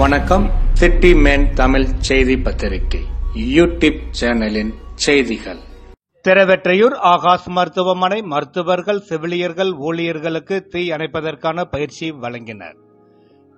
வணக்கம். City man Tamil செய்தி பத்திரிகை யூடியூப் சேனலின் செய்திகள். திருவெற்றியூர் ஆகாஷ் மருத்துவமனை மருத்துவர்கள், செவிலியர்கள், ஊழியர்களுக்கு தீ அணைப்பதற்கான பயிற்சி வழங்கினர்.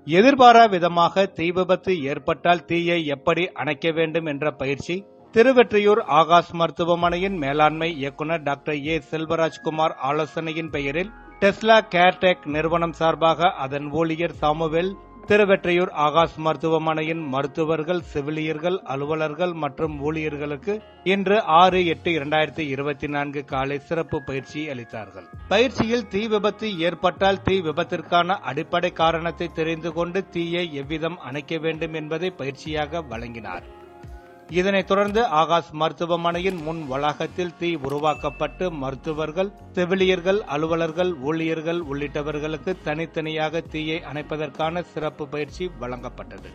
எதிர்பாரா விதமாக தீ விபத்து ஏற்பட்டால் தீயை எப்படி அணைக்க வேண்டும் என்ற பயிற்சி திருவெற்றியூர் ஆகாஷ் மருத்துவமனையின் மேலாண்மை இயக்குநர் டாக்டர் ஏ செல்வராஜ்குமார் ஆலோசனையின் பெயரில் டெஸ்லா கேர்டெக் நிறுவனம் சார்பாக அதன் ஊழியர் சாமுவேல் திருவெற்றியூர் ஆகாஷ் மருத்துவமனையின் மருத்துவர்கள், செவிலியர்கள், அலுவலர்கள் மற்றும் ஊழியர்களுக்கு இன்று 6/8/2024 காலை சிறப்பு பயிற்சி அளித்தார்கள். பயிற்சியில் தீ விபத்து ஏற்பட்டால் தீ விபத்திற்கான அடிப்படை காரணத்தை தெரிந்து கொண்டு தீயை எவ்விதம் அணைக்க வேண்டும் என்பதை பயிற்சியாக வழங்கினார். இதனைத் தொடர்ந்து ஆகாஷ் மருத்துவமனையின் முன் வளாகத்தில் தீ உருவாக்கப்பட்டு மருத்துவர்கள், செவிலியர்கள், அலுவலர்கள், ஊழியர்கள் உள்ளிட்டவர்களுக்கு தனித்தனியாக தீயை அணைப்பதற்கான சிறப்பு பயிற்சி வழங்கப்பட்டது.